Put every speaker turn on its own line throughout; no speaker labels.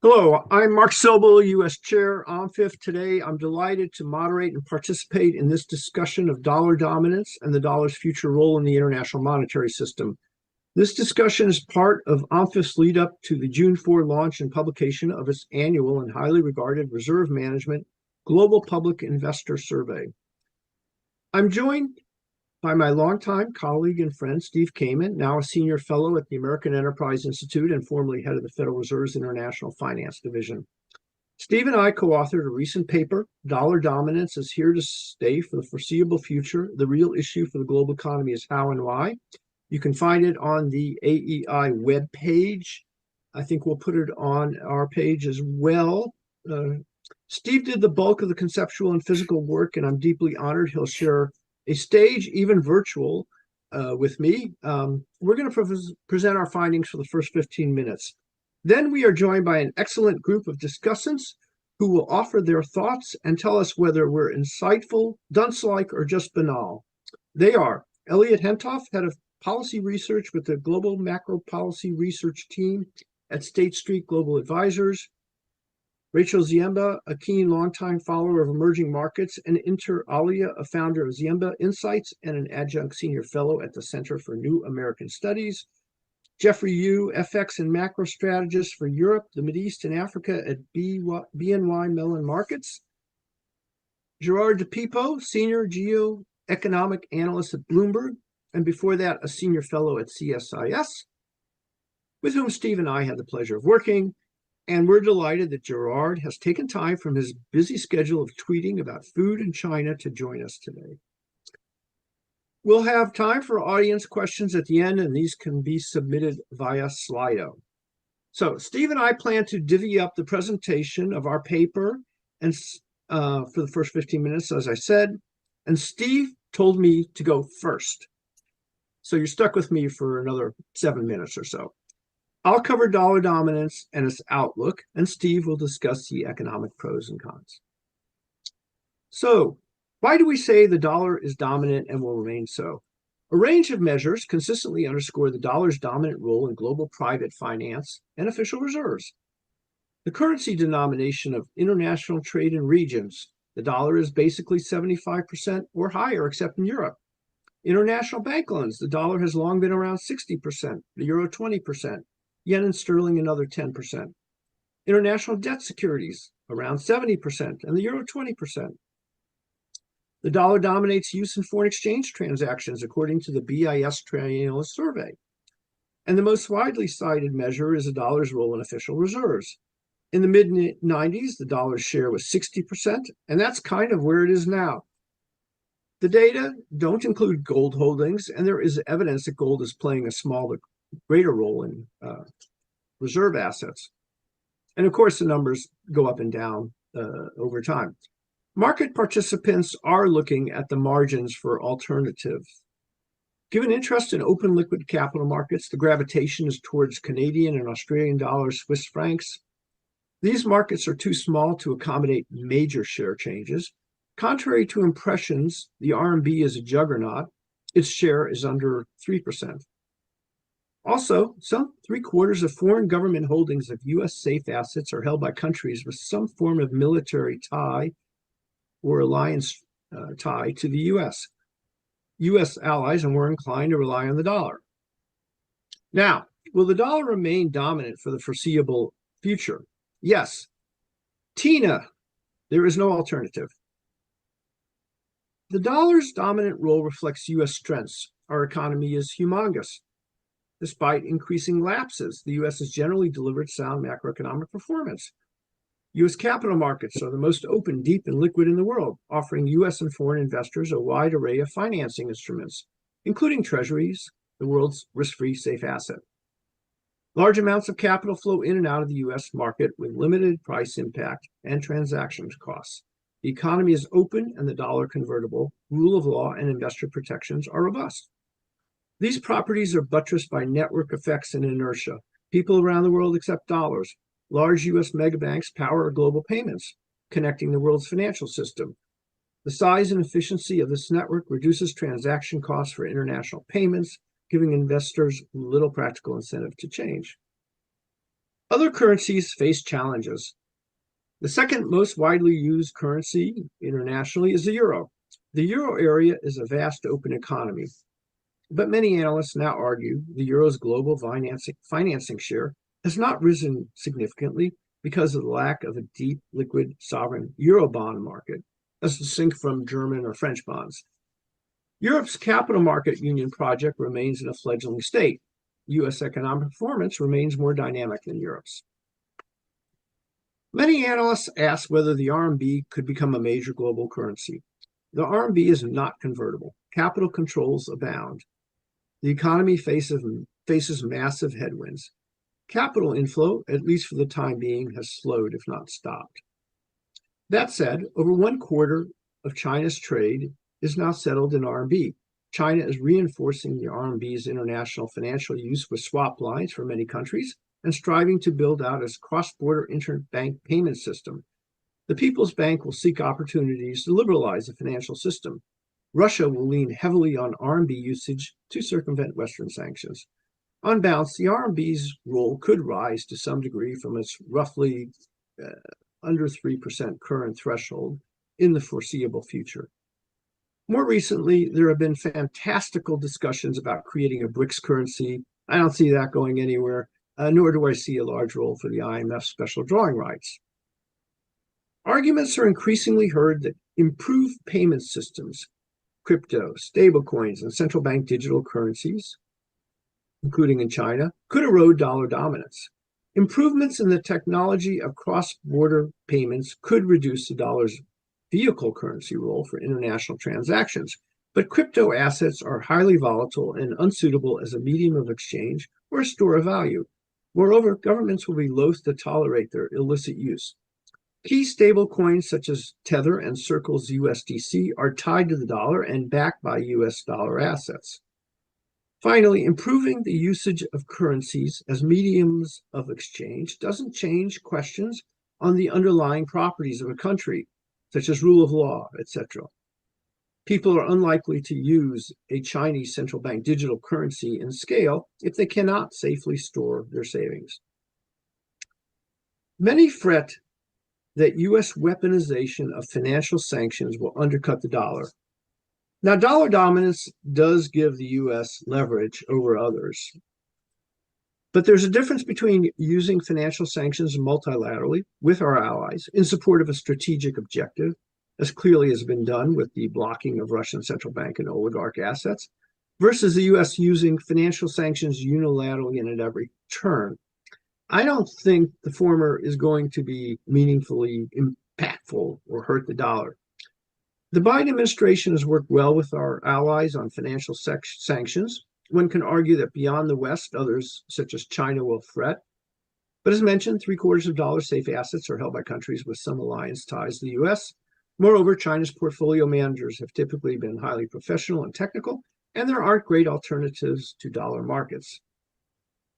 Hello, I'm Mark Sobel, U.S. Chair, OMFIF. Today, I'm delighted to moderate and participate in this discussion of dollar dominance and the dollar's future role in the international monetary system. This discussion is part of OMFIF's lead up to the June 4 launch and publication of its annual and highly regarded Reserve Management Global Public Investor Survey. I'm joined by my longtime colleague and friend, Steve Kamin, now a senior fellow at the American Enterprise Institute and formerly head of the Federal Reserve's International Finance Division. Steve and I co-authored a recent paper, Dollar Dominance is Here to Stay for the Foreseeable Future. The real issue for the global economy is how and why. You can find it on the AEI webpage. I think we'll put it on our page as well. Steve did the bulk of the conceptual and physical work, and I'm deeply honored he'll share a stage, even virtual, with me. We're going to present our findings for the first 15 minutes. Then we are joined by an excellent group of discussants who will offer their thoughts and tell us whether we're insightful, dunce-like, or just banal. They are Elliot Hentov, head of policy research with the Global Macro Policy Research Team at State Street Global Advisors; Rachel Ziemba, a keen longtime follower of emerging markets, and inter alia, a founder of Ziemba Insights and an adjunct senior fellow at the Center for New American Studies; Geoffrey Yu, FX and macro strategist for Europe, the Mideast, and Africa at BNY Mellon Markets; Gerard DiPippo, senior geoeconomic analyst at Bloomberg, and before that, a senior fellow at CSIS, with whom Steve and I had the pleasure of working. And we're delighted that Gerard has taken time from his busy schedule of tweeting about food in China to join us today. We'll have time for audience questions at the end, and these can be submitted via Slido. So Steve and I plan to divvy up the presentation of our paper and for the first 15 minutes, as I said, and Steve told me to go first. So you're stuck with me for another 7 minutes or so. I'll cover dollar dominance and its outlook, and Steve will discuss the economic pros and cons. So, why do we say the dollar is dominant and will remain so? A range of measures consistently underscore the dollar's dominant role in global private finance and official reserves. The currency denomination of international trade in regions, the dollar is basically 75% or higher, except in Europe. International bank loans, the dollar has long been around 60%, the euro 20%. Yen and sterling another 10%. International debt securities around 70%, and the euro 20%. The dollar dominates use in foreign exchange transactions, according to the BIS Triennial Survey. And the most widely cited measure is the dollar's role in official reserves. In the mid-90s, the dollar's share was 60%, and that's kind of where it is now. The data don't include gold holdings, and there is evidence that gold is playing a greater role in reserve assets. And of course, the numbers go up and down over time. Market participants are looking at the margins for alternatives. Given interest in open liquid capital markets, the gravitation is towards Canadian and Australian dollars, Swiss francs. These markets are too small to accommodate major share changes. Contrary to impressions, the RMB is a juggernaut. Its share is under 3%. Also, some 3/4 of foreign government holdings of U.S. safe assets are held by countries with some form of military tie or alliance tie to the U.S. U.S. allies are more inclined to rely on the dollar. Now, will the dollar remain dominant for the foreseeable future? Yes. Tina, there is no alternative. The dollar's dominant role reflects U.S. strengths. Our economy is humongous. Despite increasing lapses, the U.S. has generally delivered sound macroeconomic performance. U.S. capital markets are the most open, deep, and liquid in the world, offering U.S. and foreign investors a wide array of financing instruments, including treasuries, the world's risk-free safe asset. Large amounts of capital flow in and out of the U.S. market with limited price impact and transaction costs. The economy is open and the dollar convertible. Rule of law and investor protections are robust. These properties are buttressed by network effects and inertia. People around the world accept dollars. Large U.S. megabanks power global payments, connecting the world's financial system. The size and efficiency of this network reduces transaction costs for international payments, giving investors little practical incentive to change. Other currencies face challenges. The second most widely used currency internationally is the euro. The euro area is a vast open economy, but many analysts now argue the euro's global financing share has not risen significantly because of the lack of a deep, liquid, sovereign Eurobond market, as distinct from German or French bonds. Europe's capital market union project remains in a fledgling state. U.S. economic performance remains more dynamic than Europe's. Many analysts ask whether the RMB could become a major global currency. The RMB is not convertible. Capital controls abound. The economy faces massive headwinds. Capital inflow, at least for the time being, has slowed, if not stopped. That said, over 1/4 of China's trade is now settled in RMB. China is reinforcing the RMB's international financial use with swap lines for many countries and striving to build out its cross-border interbank payment system. The People's Bank will seek opportunities to liberalize the financial system. Russia will lean heavily on RMB usage to circumvent Western sanctions. On balance, the RMB's role could rise to some degree from its roughly under 3% current threshold in the foreseeable future. More recently, there have been fantastical discussions about creating a BRICS currency. I don't see that going anywhere, nor do I see a large role for the IMF special drawing rights. Arguments are increasingly heard that improved payment systems, crypto, stablecoins, and central bank digital currencies, including in China, could erode dollar dominance. Improvements in the technology of cross-border payments could reduce the dollar's vehicle currency role for international transactions, but crypto assets are highly volatile and unsuitable as a medium of exchange or a store of value. Moreover, governments will be loath to tolerate their illicit use. Key stablecoins such as Tether and Circle's USDC are tied to the dollar and backed by US dollar assets. Finally, improving the usage of currencies as mediums of exchange doesn't change questions on the underlying properties of a country, such as rule of law, etc. People are unlikely to use a Chinese central bank digital currency in scale if they cannot safely store their savings. Many fret that U.S. weaponization of financial sanctions will undercut the dollar. Now, dollar dominance does give the U.S. leverage over others, but there's a difference between using financial sanctions multilaterally with our allies in support of a strategic objective, as clearly has been done with the blocking of Russian central bank and oligarch assets, versus the U.S. using financial sanctions unilaterally and at every turn. I don't think the former is going to be meaningfully impactful or hurt the dollar. The Biden administration has worked well with our allies on financial sanctions. One can argue that beyond the West, others, such as China, will fret. But as mentioned, 3/4 of dollar safe assets are held by countries with some alliance ties to the U.S. Moreover, China's portfolio managers have typically been highly professional and technical, and there aren't great alternatives to dollar markets.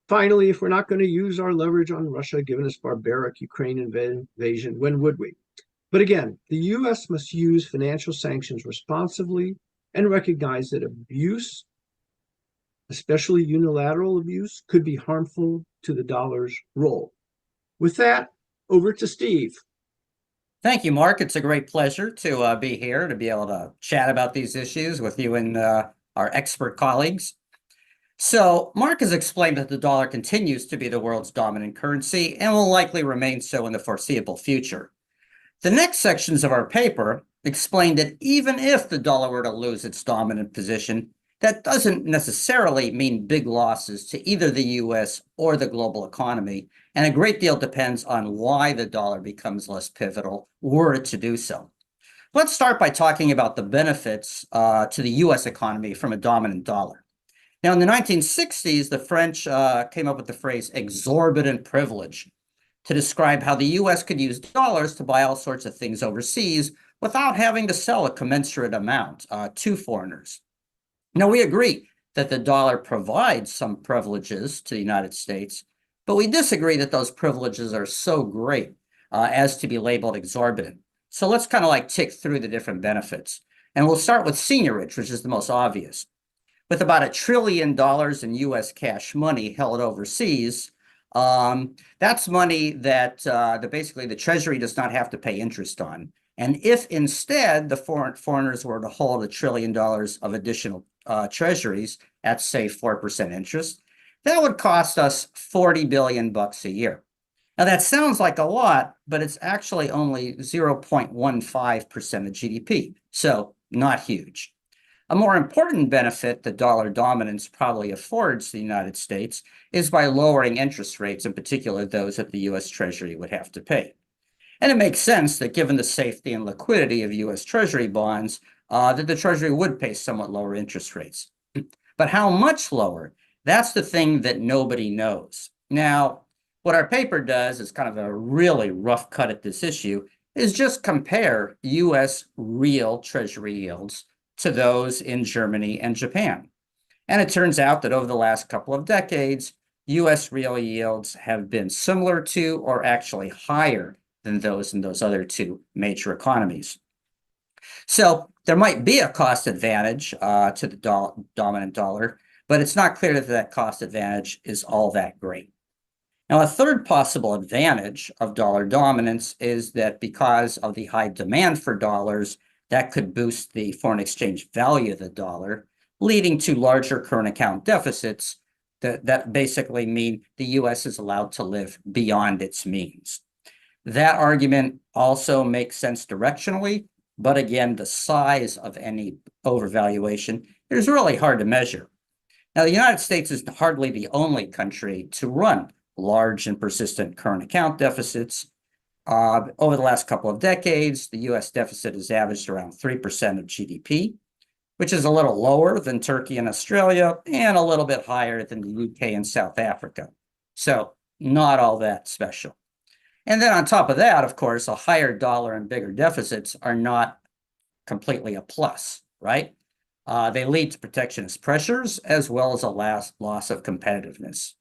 Finally, if we're not going to use our leverage on Russia, given its barbaric Ukraine invasion, when would we? But again, the U.S. must use financial sanctions responsibly and recognize that abuse, especially unilateral abuse, could be harmful to the dollar's role. With that, over to Steve.
Thank you, Mark. It's a great pleasure to be here, to be able to chat about these issues with you and our expert colleagues. So Mark has explained that the dollar continues to be the world's dominant currency and will likely remain so in the foreseeable future. The next sections of our paper explain that even if the dollar were to lose its dominant position, that doesn't necessarily mean big losses to either the U.S. or the global economy, and a great deal depends on why the dollar becomes less pivotal were it to do so. Let's start by talking about the benefits to the U.S. economy from a dominant dollar. Now, in the 1960s, the French came up with the phrase exorbitant privilege to describe how the U.S. could use dollars to buy all sorts of things overseas without having to sell a commensurate amount to foreigners. Now, we agree that the dollar provides some privileges to the United States, but we disagree that those privileges are so great as to be labeled exorbitant. So let's kind of like tick through the different benefits. And we'll start with seniorage, which is the most obvious. With about $1 trillion in U.S. cash money held overseas, That's money that basically the Treasury does not have to pay interest on. And if instead the foreigners were to hold $1 trillion of additional treasuries at, say, 4% interest, that would cost us $40 billion a year. Now, that sounds like a lot, but it's actually only 0.15% of GDP, so not huge. A more important benefit that dollar dominance probably affords the United States is by lowering interest rates, in particular those that the U.S. Treasury would have to pay. And it makes sense that given the safety and liquidity of U.S. Treasury bonds, that the Treasury would pay somewhat lower interest rates. But how much lower? That's the thing that nobody knows. Now, what our paper does is kind of a really rough cut at this issue, is just compare U.S. real Treasury yields to those in Germany and Japan. And it turns out that over the last couple of decades, U.S. real yields have been similar to or actually higher than those in those other two major economies. So there might be a cost advantage to the dominant dollar, but it's not clear that that cost advantage is all that great. Now, a third possible advantage of dollar dominance is that because of the high demand for dollars, that could boost the foreign exchange value of the dollar, leading to larger current account deficits that basically mean the U.S. is allowed to live beyond its means. That argument also makes sense directionally, but again, the size of any overvaluation is really hard to measure. Now, the United States is hardly the only country to run large and persistent current account deficits. Over the last couple of decades, the U.S. deficit has averaged around 3% of GDP, which is a little lower than Turkey and Australia, and a little bit higher than the UK and South Africa. So not all that special. And then on top of that, of course, a higher dollar and bigger deficits are not completely a plus, right? They lead to protectionist pressures as well as a loss of competitiveness.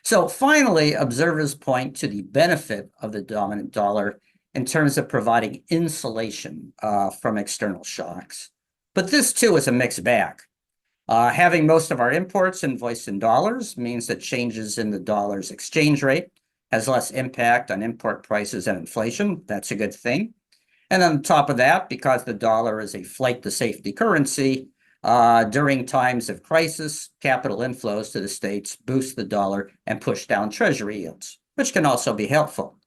So finally, observers point to the benefit of the dominant dollar in terms of providing insulation from external shocks. But this too is a mixed bag. Having most of our imports invoiced in dollars means that changes in the dollar's exchange rate has less impact on import prices and inflation. That's a good thing. And on top of that, because the dollar is a flight to safety currency, during times of crisis, capital inflows to the States boost the dollar and push down treasury yields, which can also be helpful.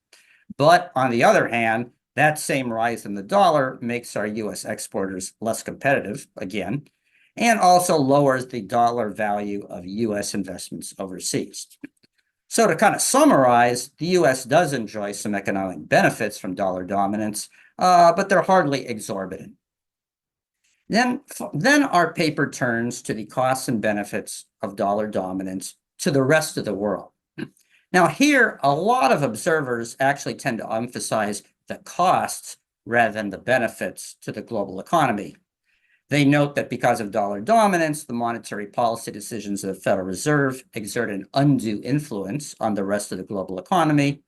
But on the other hand, that same rise in the dollar makes our U.S. exporters less competitive, again, and also lowers the dollar value of U.S. investments overseas. So to kind of summarize, the U.S. does enjoy some economic benefits from dollar dominance, but they're hardly exorbitant. Then our paper turns to the costs and benefits of dollar dominance to the rest of the world. Now here, a lot of observers actually tend to emphasize the costs rather than the benefits to the global economy. They note that because of dollar dominance, the monetary policy decisions of the Federal Reserve exert an undue influence on the rest of the global economy.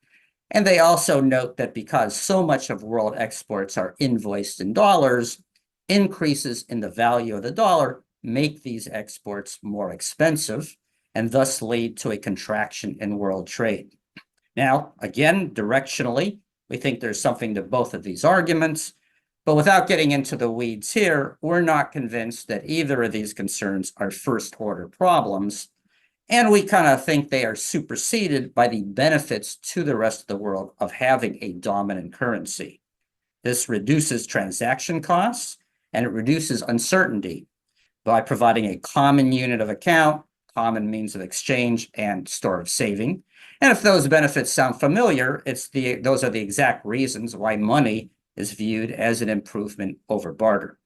And they also note that because so much of world exports are invoiced in dollars, increases in the value of the dollar make these exports more expensive and thus lead to a contraction in world trade. Now, again, directionally, we think there's something to both of these arguments, but without getting into the weeds here, we're not convinced that either of these concerns are first-order problems, and we kind of think they are superseded by the benefits to the rest of the world of having a dominant currency. This reduces transaction costs, and it reduces uncertainty by providing a common unit of account, common means of exchange, and store of saving. And if those benefits sound familiar, those are the exact reasons why money is viewed as an improvement over barter.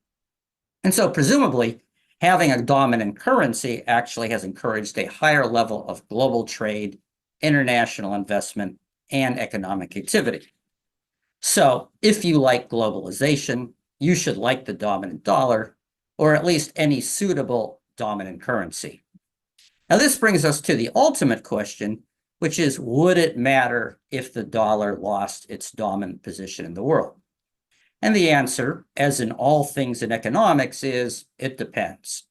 And so presumably, having a dominant currency actually has encouraged a higher level of global trade, international investment, and economic activity. So if you like globalization, you should like the dominant dollar, or at least any suitable dominant currency. Now, this brings us to the ultimate question, which is, would it matter if the dollar lost its dominant position in the world? And the answer, as in all things in economics, is it depends.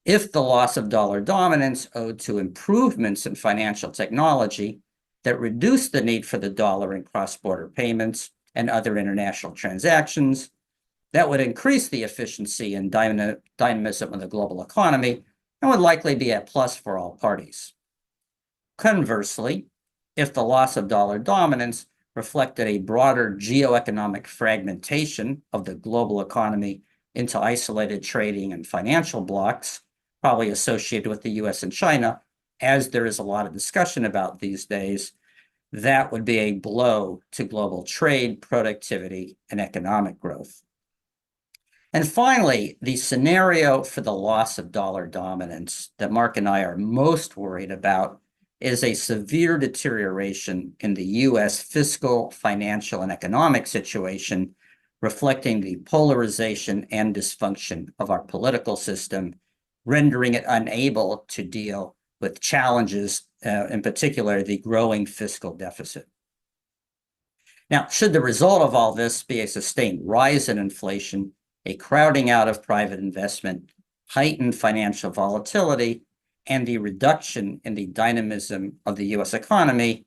if the loss of dollar dominance owed to improvements in financial technology that reduce the need for the dollar in cross-border payments and other international transactions, that would increase the efficiency and dynamism of the global economy and would likely be a plus for all parties. Conversely, if the loss of dollar dominance reflected a broader geoeconomic fragmentation of the global economy into isolated trading and financial blocks, probably associated with the US and China, as there is a lot of discussion about these days, that would be a blow to global trade, productivity, and economic growth. And finally, the scenario for the loss of dollar dominance that Mark and I are most worried about is a severe deterioration in the US fiscal, financial, and economic situation, reflecting the polarization and dysfunction of our political system, rendering it unable to deal with challenges, in particular, the growing fiscal deficit. Now, should the result of all this be a sustained rise in inflation, a crowding out of private investment, heightened financial volatility, and the reduction in the dynamism of the US economy,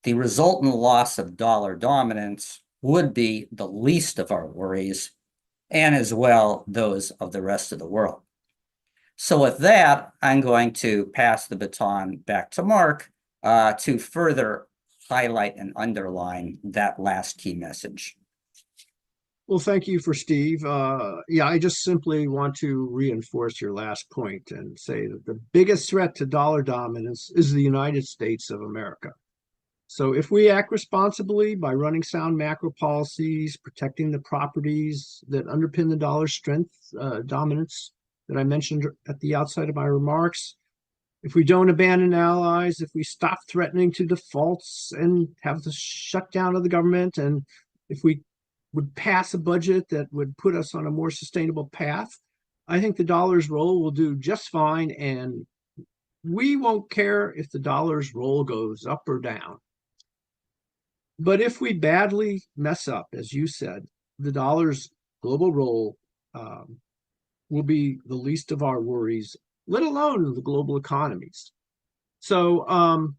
the resultant loss of dollar dominance would be the least of our worries, and as well those of the rest of the world. So with that, I'm going to pass the baton back to Mark to further highlight and underline that last key message.
Well, thank you for Steve. Yeah, I just simply want to reinforce your last point and say that the biggest threat to dollar dominance is the United States of America. So if we act responsibly by running sound macro policies, protecting the properties that underpin the dollar's strength, dominance that I mentioned at the outset of my remarks, if we don't abandon allies, if we stop threatening to defaults and have the shutdown of the government, and if we would pass a budget that would put us on a more sustainable path, I think the dollar's role will do just fine, and we won't care if the dollar's role goes up or down. But if we badly mess up, as you said, the dollar's global role will be the least of our worries, let alone the global economies. So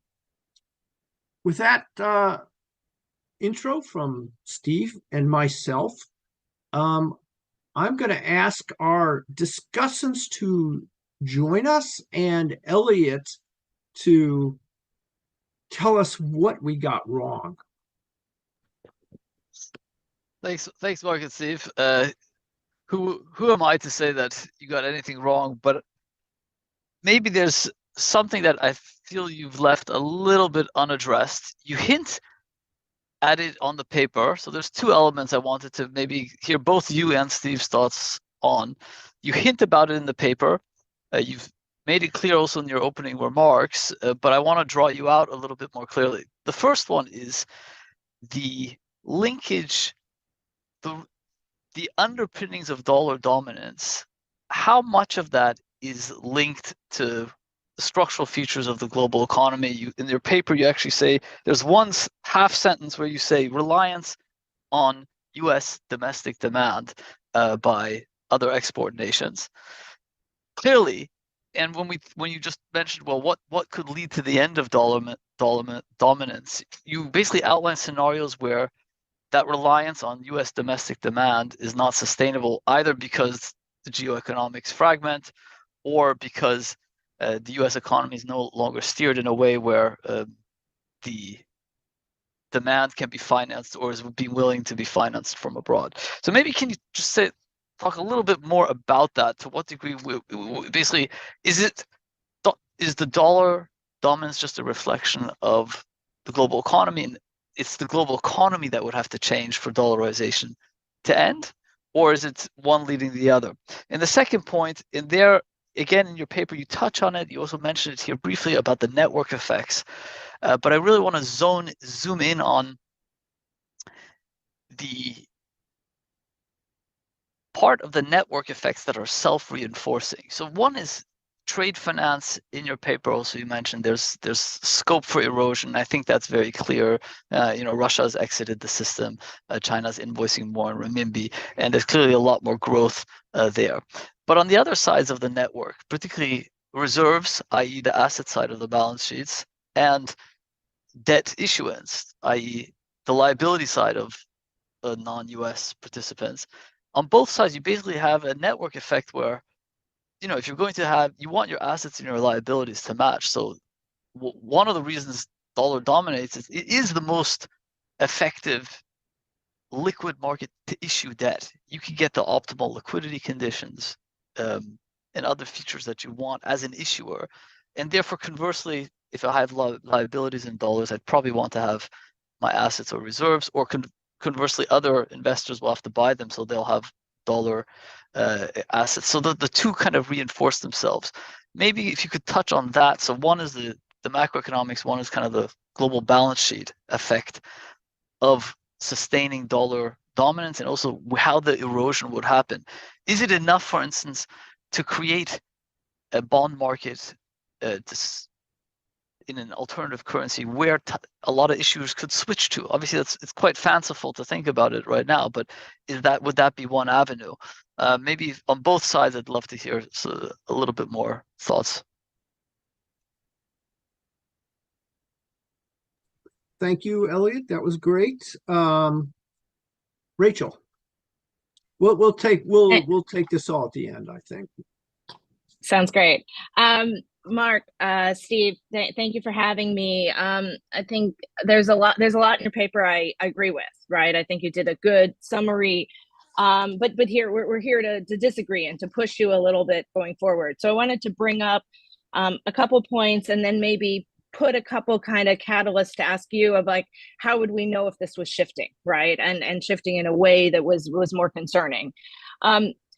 with that intro from Steve and myself, I'm going to ask our discussants to join us and Elliot to tell us what we got wrong.
Thanks, Mark and Steve. Who am I to say that you got anything wrong? But maybe there's something that I feel you've left a little bit unaddressed. You hint at it on the paper. So there's two elements I wanted to maybe hear both you and Steve's thoughts on. You hint about it in the paper. You've made it clear also in your opening remarks, but I want to draw you out a little bit more clearly. The first one is the linkage, the underpinnings of dollar dominance. How much of that is linked to the structural features of the global economy? In your paper, you actually say there's one half sentence where you say reliance on US domestic demand by other export nations. Clearly, and when you just mentioned, well, what could lead to the end of dollar dominance, you basically outline scenarios where that reliance on US domestic demand is not sustainable, either because the geoeconomics fragment or because the US economy is no longer steered in a way where the demand can be financed or is being willing to be financed from abroad. So maybe can you just talk a little bit more about that? To what degree, basically, is the dollar dominance just a reflection of the global economy, and it's the global economy that would have to change for dollarization to end, or is it one leading the other? And the second point, in there, again, in your paper, you touch on it. You also mentioned it here briefly about the network effects, but I really want to zoom in on the part of the network effects that are self-reinforcing. So one is trade finance. In your paper also you mentioned there's scope for erosion. I think that's very clear. Russia has exited the system. China's invoicing more in renminbi, and there's clearly a lot more growth there. But on the other sides of the network, particularly reserves, i.e. the asset side of the balance sheets, and debt issuance, i.e. the liability side of non-US participants, on both sides, you basically have a network effect where, if you're going to have, you want your assets and your liabilities to match. So one of the reasons dollar dominates is it is the most effective liquid market to issue debt. You can get the optimal liquidity conditions and other features that you want as an issuer. And therefore, conversely, if I have liabilities in dollars, I'd probably want to have my assets or reserves, or conversely, other investors will have to buy them, so they'll have dollar assets. So the two kind of reinforce themselves. Maybe if you could touch on that. So one is the macroeconomics, one is kind of the global balance sheet effect of sustaining dollar dominance, and also how the erosion would happen. Is it enough, for instance, to create a bond market in an alternative currency where a lot of issuers could switch to? Obviously, it's quite fanciful to think about it right now, but would that be one avenue? Maybe on both sides, I'd love to hear a little bit more thoughts.
Thank you, Elliot. That was great. Rachel, we'll take this all at the end, I think.
Sounds great. Mark, Steve, thank you for having me. I think there's a lot in your paper I agree with, right? I think you did a good summary. But here we're here to disagree and to push you a little bit going forward. So I wanted to bring up a couple points, and then maybe put a couple kind of catalysts to ask you of, like, how would we know if this was shifting, right? And shifting in a way that was more concerning.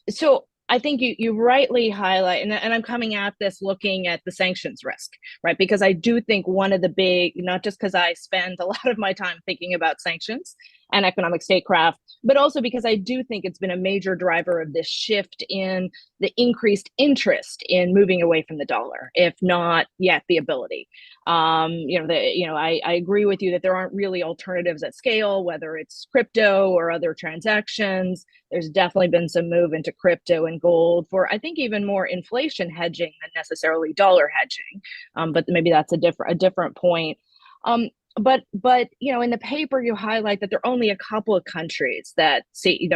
So I think you rightly highlight, and I'm coming at this looking at the sanctions risk, right? Because I do think one of the big, not just because I spend a lot of my time thinking about sanctions and economic statecraft, but also because I do think it's been a major driver of this shift in the increased interest in moving away from the dollar, if not yet the ability. I agree with you that there aren't really alternatives at scale, whether it's crypto or other transactions. There's definitely been some move into crypto and gold for, I think, even more inflation hedging than necessarily dollar hedging. But maybe that's a different point. But in the paper you highlight that there are only a couple of countries that see,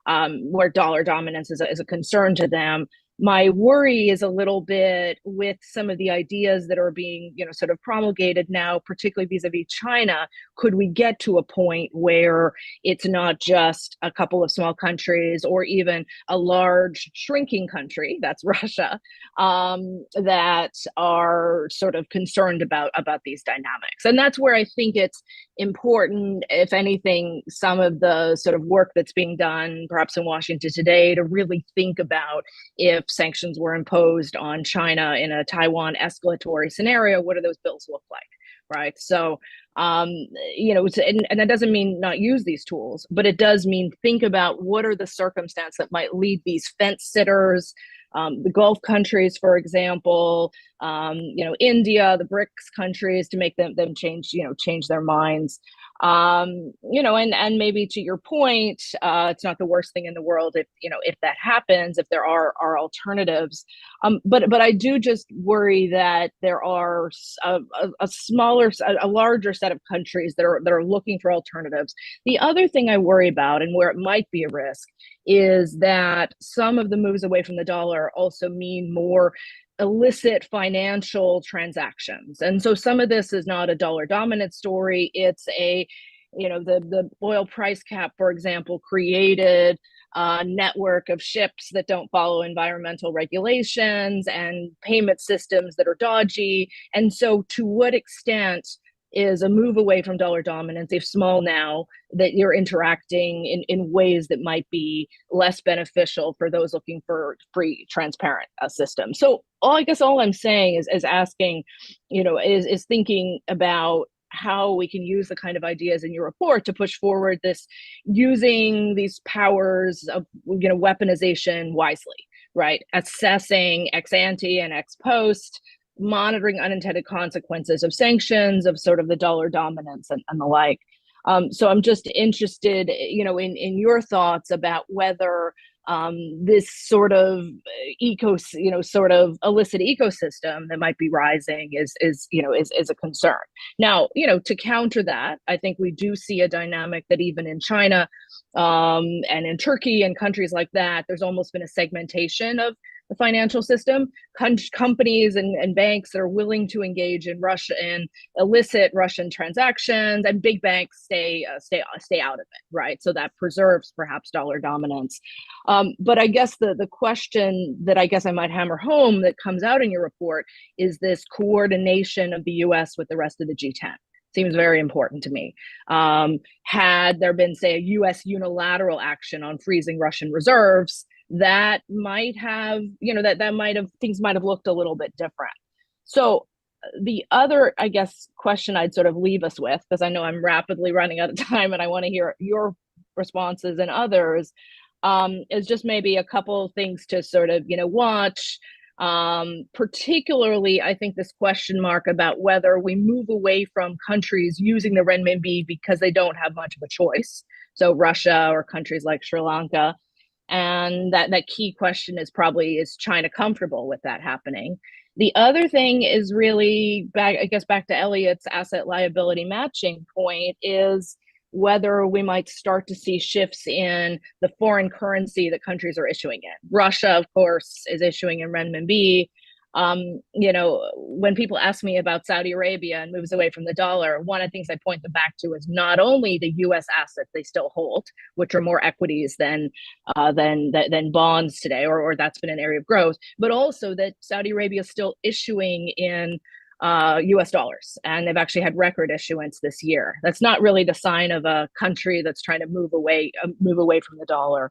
where dollar dominance is a concern to them. My worry is a little bit with some of the ideas that are being, sort of promulgated now, particularly vis-a-vis China. Could we get to a point where it's not just a couple of small countries, or even a large shrinking country, that's Russia, that are sort of concerned about these dynamics? And that's where I think it's important, if anything, some of the sort of work that's being done, perhaps in Washington today, to really think about, if sanctions were imposed on China in a Taiwan escalatory scenario, what do those bills look like, right? So, and that doesn't mean not use these tools, but it does mean think about what are the circumstances that might lead these fence sitters, the Gulf countries, for example, India, the BRICS countries, to make them change their minds. And maybe to your point, it's not the worst thing in the world if that happens, if there are alternatives. But I do just worry that there are a larger set of countries that are looking for alternatives. The other thing I worry about, and where it might be a risk, is that some of the moves away from the dollar also mean more illicit financial transactions. And so some of this is not a dollar dominant story. It's the oil price cap, for example, created a network of ships that don't follow environmental regulations and payment systems that are dodgy. And so to what extent is a move away from dollar dominance, if small now, that you're interacting in ways that might be less beneficial for those looking for free, transparent systems? So all I'm saying is asking, is thinking about how we can use the kind of ideas in your report to push forward this, using these powers of weaponization wisely, right? Assessing ex ante and ex post, monitoring unintended consequences of sanctions, of sort of the dollar dominance and the like. So I'm just interested, in your thoughts about whether this sort of sort of illicit ecosystem that might be rising is a concern. Now, to counter that, I think we do see a dynamic that even in China and in Turkey and countries like that, there's almost been a segmentation of the financial system. Companies and banks that are willing to engage in illicit Russian transactions, and big banks stay out of it, right? So that preserves perhaps dollar dominance. But I guess the question that I guess I might hammer home that comes out in your report is this coordination of the U.S. with the rest of the G10. Seems very important to me. Had there been, say, a U.S. unilateral action on freezing Russian reserves, that might have, things might have looked a little bit different. So the other, I guess, question I'd sort of leave us with, because I know I'm rapidly running out of time and I want to hear your responses and others, is just maybe a couple of things to sort of, watch. Particularly, I think this question mark about whether we move away from countries using the renminbi because they don't have much of a choice. So Russia or countries like Sri Lanka. And that key question is China comfortable with that happening? The other thing is really back to Elliot's asset liability matching point, is whether we might start to see shifts in the foreign currency that countries are issuing in. Russia, of course, is issuing in renminbi. When people ask me about Saudi Arabia and moves away from the dollar, one of the things I point them back to is not only the U.S. assets they still hold, which are more equities than bonds today, or that's been an area of growth, but also that Saudi Arabia is still issuing in U.S. dollars, and they've actually had record issuance this year. That's not really the sign of a country that's trying to move away from the dollar.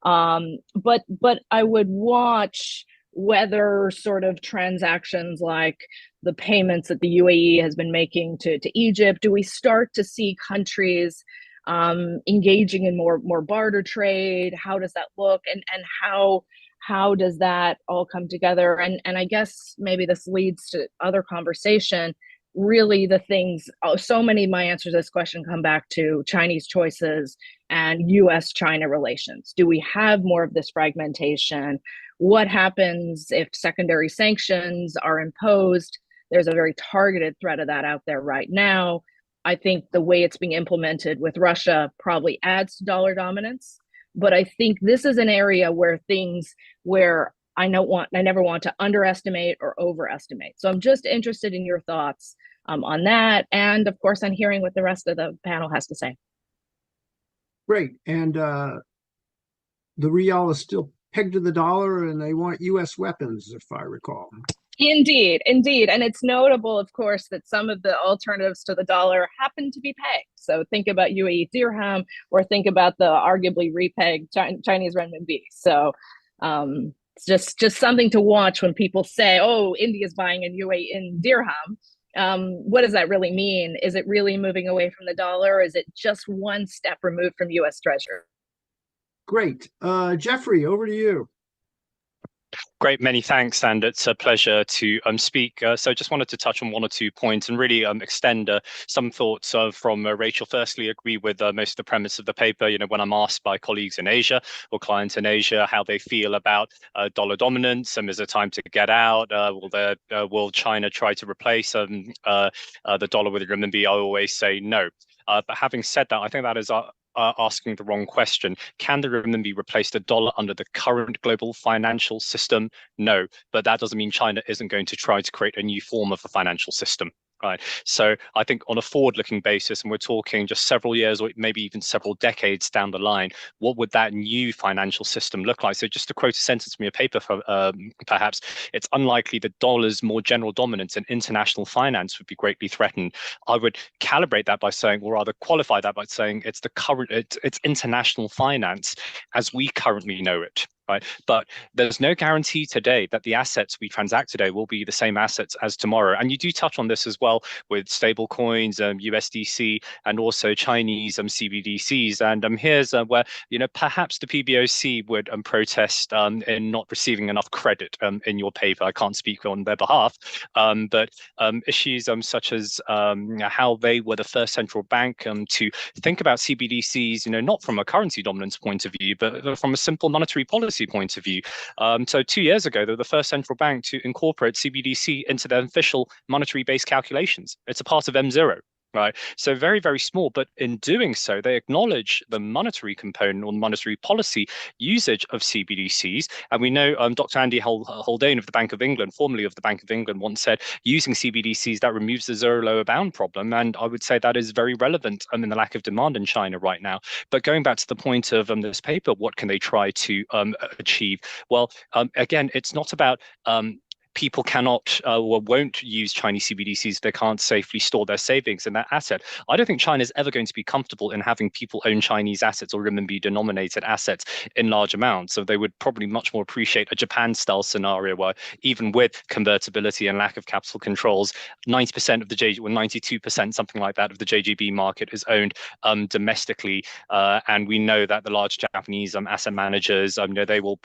But I would watch whether sort of transactions like the payments that the UAE has been making to Egypt, do we start to see countries engaging in more barter trade? How does that look, and how does that all come together? And I guess maybe this leads to other conversation. Really, the things, so many of my answers to this question come back to Chinese choices and U.S.-China relations. Do we have more of this fragmentation? What happens if secondary sanctions are imposed? There's a very targeted threat of that out there right now. I think the way it's being implemented with Russia probably adds to dollar dominance. But I think this is an area where I never want to underestimate or overestimate. So I'm just interested in your thoughts on that. And of course, on hearing what the rest of the panel has to say.
Great. And the real is still pegged to the dollar, and they want U.S. weapons, if I recall.
Indeed. And it's notable, of course, that some of the alternatives to the dollar happen to be pegged. So think about UAE dirham, or think about the arguably repegged Chinese renminbi. So it's just something to watch when people say, "Oh, India's buying in UAE in dirham." What does that really mean? Is it really moving away from the dollar, or is it just one step removed from U.S. Treasury?
Great. Geoffrey, over to you.
Great, many thanks, and it's a pleasure to speak. So just wanted to touch on one or 2 points and really extend some thoughts from Rachel. Firstly, agree with most of the premise of the paper. When I'm asked by colleagues in Asia or clients in Asia how they feel about dollar dominance, is it time to get out? Will China try to replace the dollar with renminbi? I always say no. But having said that, I think that is asking the wrong question. Can the renminbi replace the dollar under the current global financial system? No, but that doesn't mean China isn't going to try to create a new form of a financial system. Right. So I think on a forward-looking basis, and we're talking just several years or maybe even several decades down the line, what would that new financial system look like? So just to quote a sentence from your paper, perhaps, it's unlikely that dollar's more general dominance in international finance would be greatly threatened. I would calibrate that by saying, or rather qualify that by saying, it's international finance as we currently know it. right? But there's no guarantee today that the assets we transact today will be the same assets as tomorrow. And you do touch on this as well with stable coins, USDC, and also Chinese CBDCs. And here's where perhaps the PBOC would protest in not receiving enough credit in your paper. I can't speak on their behalf, but issues such as how they were the first central bank to think about CBDCs, not from a currency dominance point of view, but from a simple monetary policy point of view. So 2 years ago, they were the first central bank to incorporate CBDC into their official monetary-based calculations. It's a part of M0. Right. So very, very small. But in doing so, they acknowledge the monetary component or monetary policy usage of CBDCs. And we know Dr. Andy Haldane of the Bank of England, formerly of the Bank of England, once said using CBDCs, that removes the zero lower bound problem. And I would say that is very relevant in the lack of demand in China right now. But going back to the point of this paper, what can they try to achieve? Well, again, it's not about people cannot or won't use Chinese CBDCs if they can't safely store their savings in that asset. I don't think China is ever going to be comfortable in having people own Chinese assets or renminbi denominated assets in large amounts. So they would probably much more appreciate a Japan-style scenario where even with convertibility and lack of capital controls, 90% of the 92%, something like that, of the JGB market is owned domestically. And we know that the large Japanese asset managers, they will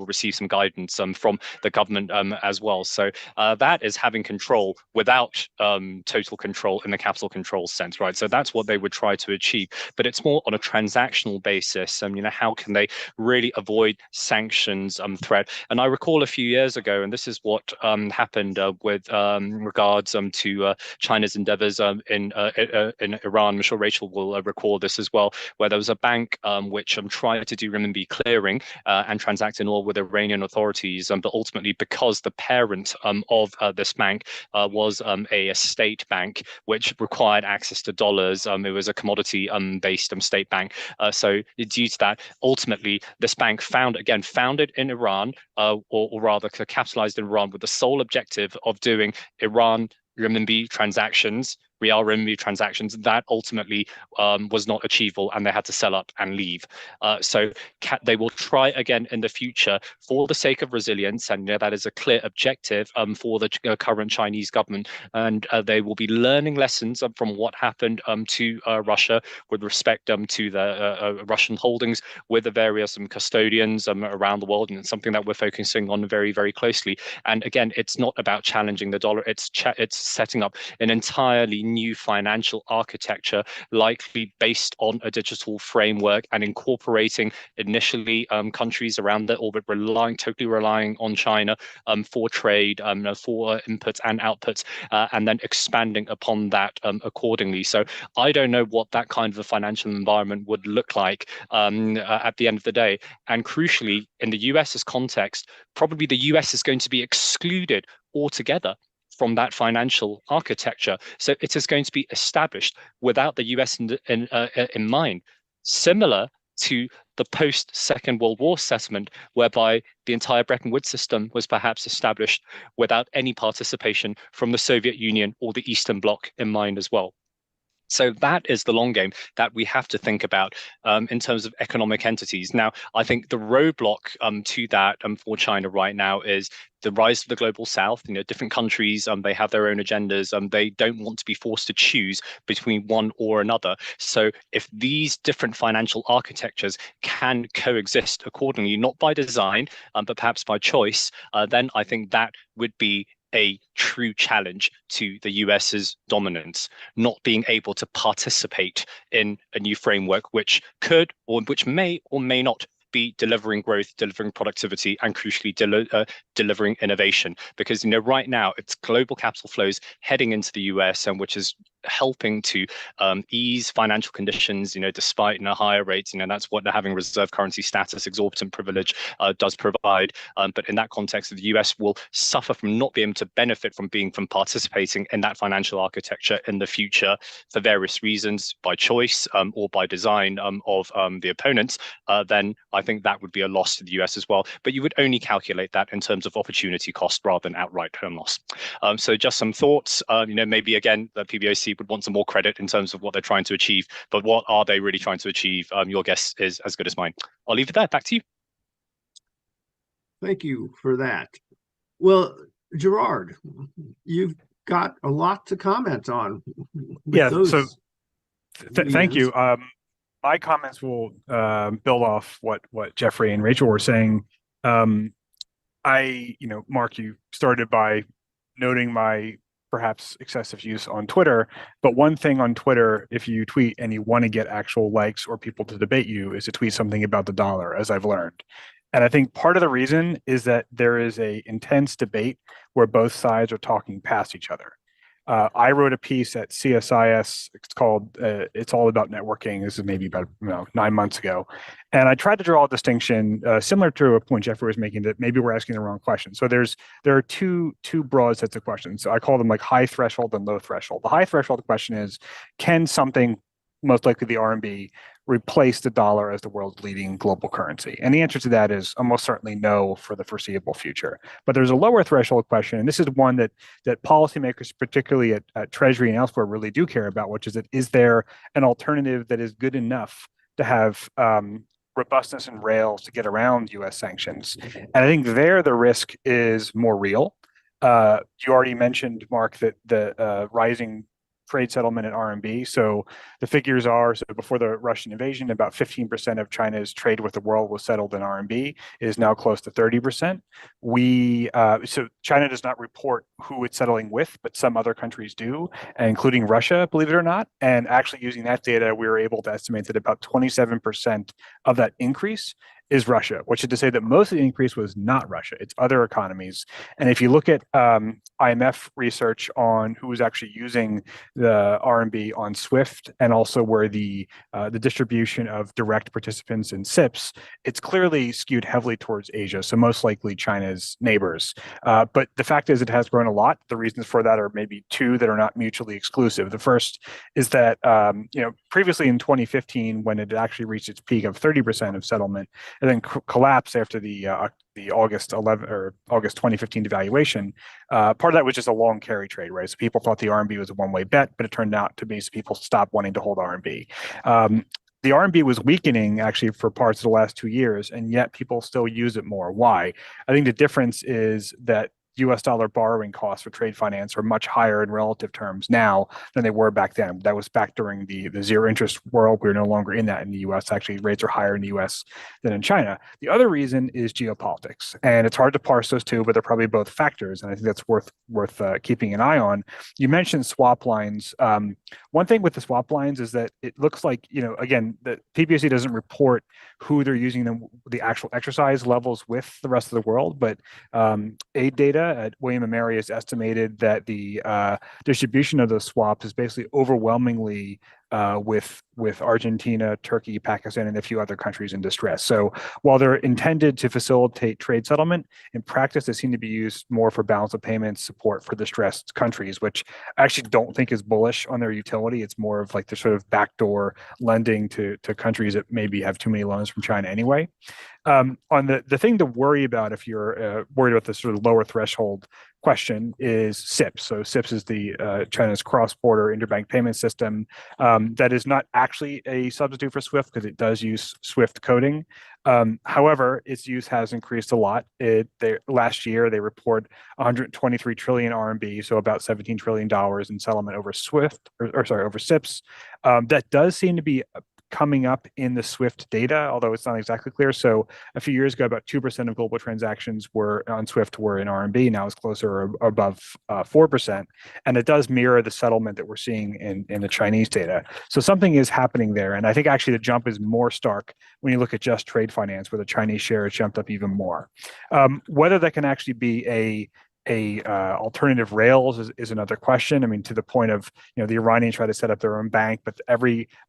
receive some guidance from the government as well. So that is having control without total control in the capital control sense, right? So that's what they would try to achieve, but it's more on a transactional basis. How can they really avoid sanctions threat? And I recall a few years ago, and this is what happened with regards to China's endeavors in Iran. I'm sure Rachel will recall this as well, where there was a bank which tried to do renminbi clearing and transact in all with Iranian authorities, but ultimately, because the parent of this bank was a state bank which required access to dollars. It was a commodity based state bank. So due to that, ultimately, this bank founded in Iran, or rather capitalized in Iran with the sole objective of doing Iran renminbi transactions, real renminbi transactions, that ultimately was not achievable, and they had to sell up and leave. So they will try again in the future for the sake of resilience, and that is a clear objective for the current Chinese government. And they will be learning lessons from what happened to Russia with respect to the Russian holdings with the various custodians around the world, and it's something that we're focusing on very, very closely. And again, it's not about challenging the dollar; it's setting up an entirely new financial architecture, likely based on a digital framework and incorporating initially countries around the orbit totally relying on China for trade, for inputs and outputs, and then expanding upon that accordingly. So I don't know what that kind of a financial environment would look like at the end of the day. And crucially, in the US's context, probably the US is going to be excluded altogether from that financial architecture. So it is going to be established without the US in mind, similar to the post-Second World War settlement, whereby the entire Bretton Woods system was perhaps established without any participation from the Soviet Union or the Eastern Bloc in mind as well. So that is the long game that we have to think about in terms of economic entities. Now, I think the roadblock to that for China right now is the rise of the global south. Different countries, they have their own agendas. They don't want to be forced to choose between one or another. So if these different financial architectures can coexist accordingly, not by design, but perhaps by choice, then I think that would be a true challenge to the US's dominance, not being able to participate in a new framework which could, or which may or may not be delivering growth, delivering productivity, and crucially delivering innovation. Because right now it's global capital flows heading into the US, and which is helping to ease financial conditions, despite higher rates. That's what having reserve currency status, exorbitant privilege does provide. But in that context, the US will suffer from not being able to benefit from participating in that financial architecture in the future for various reasons, by choice or by design of the opponents. Then I think that would be a loss to the US as well. But you would only calculate that in terms of opportunity cost rather than outright loss. So just some thoughts. Maybe again the PBOC would want some more credit in terms of what they're trying to achieve, but what are they really trying to achieve? Your guess is as good as mine. I'll leave it there. Back to you.
Thank you for that. Well, Gerard, you've got a lot to comment on with those
thank you.
lead-ins.
My comments will build off what Geoffrey and Rachel were saying. Mark, you started by noting my perhaps excessive use on Twitter. But one thing on Twitter, if you tweet and you want to get actual likes or people to debate you, is to tweet something about the dollar, as I've learned. And I think part of the reason is that there is a intense debate where both sides are talking past each other. I wrote a piece at CSIS. It's called "It's All About Networking." This is maybe about 9 months ago, and I tried to draw a distinction similar to a point Geoffrey was making, that maybe we're asking the wrong question. So there are two broad sets of questions. So I call them like high threshold and low threshold. The high threshold question is, can something, most likely the RMB, replace the dollar as the world's leading global currency? And the answer to that is almost certainly no for the foreseeable future. But there's a lower threshold question, and this is one that policymakers, particularly at Treasury and elsewhere, really do care about, which is that, is there an alternative that is good enough to have robustness and rails to get around U.S. sanctions? And I think there the risk is more real. You already mentioned, Mark, that the rising trade settlement at RMB. So the figures are, so before the Russian invasion, about 15% of China's trade with the world was settled in RMB. It is now close to 30%. So China does not report who it's settling with, but some other countries do, including Russia, believe it or not. And actually using that data, we were able to estimate that about 27% of that increase is Russia, which is to say that most of the increase was not Russia, it's other economies. And if you look at IMF research on who was actually using the RMB on SWIFT, and also where the distribution of direct participants in SIPs, it's clearly skewed heavily towards Asia, so most likely China's neighbors. But the fact is, it has grown a lot. The reasons for that are maybe two that are not mutually exclusive. The first is that previously in 2015, when it actually reached its peak of 30% of settlement, and then collapsed after the August 2015 devaluation. Part of that was just a long carry trade, right? So people thought the RMB was a one-way bet, but it turned out to be, so people stopped wanting to hold RMB. The RMB was weakening actually for parts of the last 2 years, and yet people still use it more. Why? I think the difference is that US dollar borrowing costs for trade finance are much higher in relative terms now than they were back then. That was back during the zero interest world. We're no longer in that in the US. Actually, rates are higher in the US than in China. The other reason is geopolitics. And it's hard to parse those two, but they're probably both factors. And I think that's worth keeping an eye on. You mentioned swap lines. One thing with the swap lines is that it looks like, again, the PBOC doesn't report who they're using the actual exercise levels with the rest of the world, but aid data at William & Mary has estimated that the distribution of those swaps is basically overwhelmingly with Argentina, Turkey, Pakistan, and a few other countries in distress. So while they're intended to facilitate trade settlement, in practice, they seem to be used more for balance of payments support for distressed countries, which I actually don't think is bullish on their utility. It's more of like the sort of backdoor lending to countries that maybe have too many loans from China anyway. On the thing to worry about if you're worried about the sort of lower threshold question is SIPS. So SIPS is the China's cross-border interbank payment system that is not actually a substitute for SWIFT because it does use SWIFT coding. However, its use has increased a lot. Last year, they report 123 trillion RMB, so about $17 trillion in settlement over SWIFT, over SIPS. That does seem to be coming up in the SWIFT data, although it's not exactly clear. So a few years ago, about 2% of global transactions were on SWIFT were in RMB. Now it's closer or above 4%. And it does mirror the settlement that we're seeing in the Chinese data. So something is happening there. And I think actually the jump is more stark when you look at just trade finance, where the Chinese share has jumped up even more. Whether that can actually be a alternative rails is another question. I mean, to the point of, the Iranians try to set up their own bank, but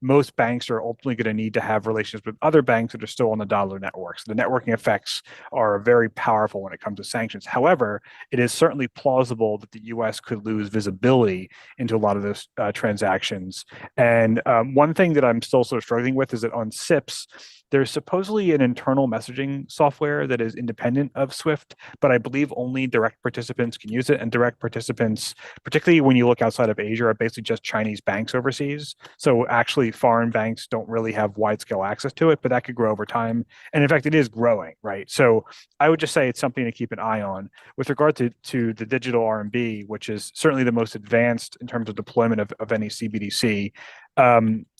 most banks are ultimately going to need to have relations with other banks that are still on the dollar network. So the networking effects are very powerful when it comes to sanctions. However, it is certainly plausible that the US could lose visibility into a lot of those transactions. And one thing that I'm still sort of struggling with is that on SIPs, there's supposedly an internal messaging software that is independent of SWIFT, but I believe only direct participants can use it. And direct participants, particularly when you look outside of Asia, are basically just Chinese banks overseas. So actually, foreign banks don't really have wide scale access to it, but that could grow over time. And in fact, it is growing, right? So I would just say it's something to keep an eye on. With regard to the digital RMB, which is certainly the most advanced in terms of deployment of any CBDC,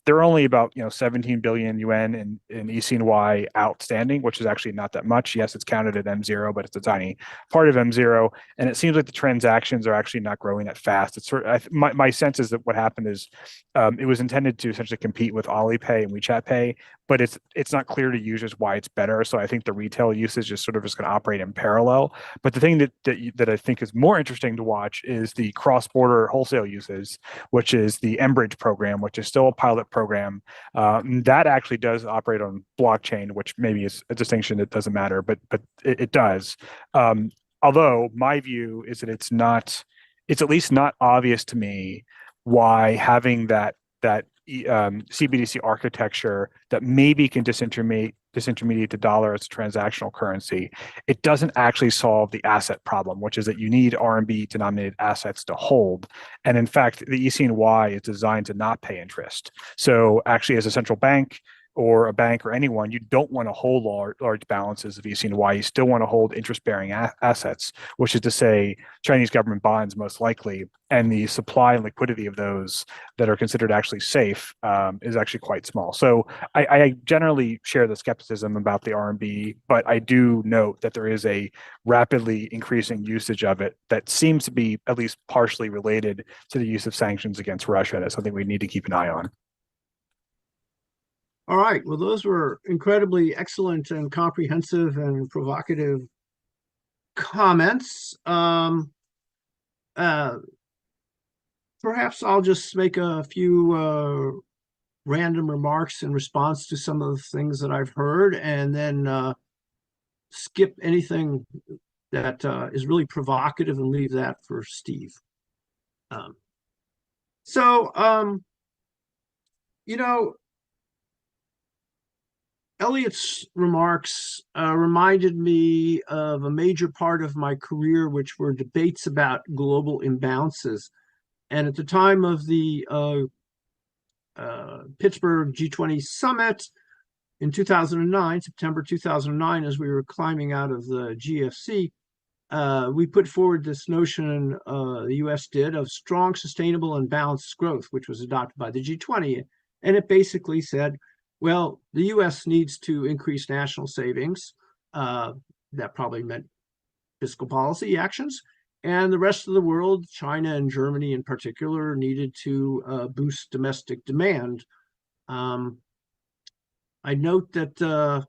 there are only about 17 billion yuan in ECNY outstanding, which is actually not that much. Yes, it's counted at M0, but it's a tiny part of M0, and it seems like the transactions are actually not growing that fast. It's my sense is that what happened is it was intended to essentially compete with Alipay and WeChat Pay, but it's not clear to users why it's better. So I think the retail usage is sort of just going to operate in parallel. But the thing that I think is more interesting to watch is the cross-border wholesale uses, which is the mBridge program, which is still a pilot program. That actually does operate on blockchain, which maybe is a distinction that doesn't matter, but it does. Although my view is that it's at least not obvious to me why having that CBDC architecture that maybe can disintermediate the dollar as a transactional currency, it doesn't actually solve the asset problem, which is that you need RMB denominated assets to hold. And in fact, the ECNY is designed to not pay interest. So actually, as a central bank or a bank or anyone, you don't want to hold large balances of ECNY. You still want to hold interest-bearing assets, which is to say Chinese government bonds most likely, and the supply and liquidity of those that are considered actually safe is actually quite small. So I generally share the skepticism about the RMB, but I do note that there is a rapidly increasing usage of it that seems to be at least partially related to the use of sanctions against Russia. That's something we need to keep an eye on.
All right. Well, those were incredibly excellent and comprehensive and provocative comments. Perhaps I'll just make a few random remarks in response to some of the things that I've heard, and then skip anything that is really provocative and leave that for Steve. Elliot's remarks reminded me of a major part of my career, which were debates about global imbalances. And at the time of the Pittsburgh G20 summit in 2009, September 2009, as we were climbing out of the GFC, we put forward this notion, the US did, of strong, sustainable, and balanced growth, which was adopted by the G20. And it basically said, well, the US needs to increase national savings. That probably meant fiscal policy actions. And the rest of the world, China and Germany in particular, needed to boost domestic demand. I note that